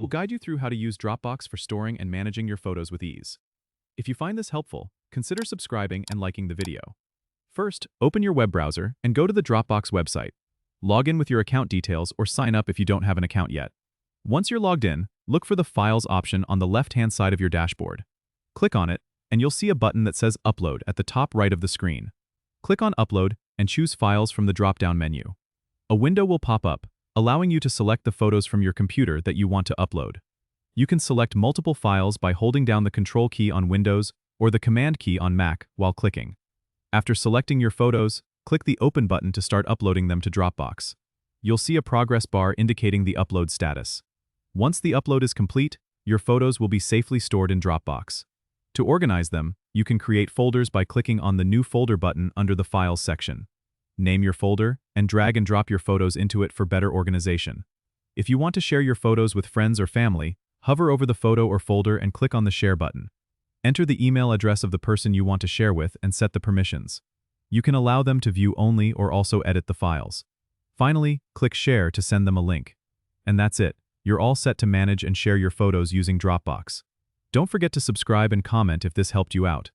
We'll guide you through how to use Dropbox for storing and managing your photos with ease. If you find this helpful, consider subscribing and liking the video. First, open your web browser and go to the Dropbox website. Log in with your account details or sign up if you don't have an account yet. Once you're logged in, look for the Files option on the left-hand side of your dashboard. Click on it, and you'll see a button that says Upload at the top right of the screen. Click on Upload and choose Files from the drop-down menu. A window will pop up, allowing you to select the photos from your computer that you want to upload. You can select multiple files by holding down the Control key on Windows or the Command key on Mac while clicking. After selecting your photos, click the Open button to start uploading them to Dropbox. You'll see a progress bar indicating the upload status. Once the upload is complete, your photos will be safely stored in Dropbox. To organize them, you can create folders by clicking on the New Folder button under the Files section. Name your folder and drag and drop your photos into it for better organization. If you want to share your photos with friends or family, hover over the photo or folder and click on the Share button. Enter the email address of the person you want to share with and set the permissions. You can allow them to view only or also edit the files. Finally, click Share to send them a link. And that's it. You're all set to manage and share your photos using Dropbox. Don't forget to subscribe and comment if this helped you out.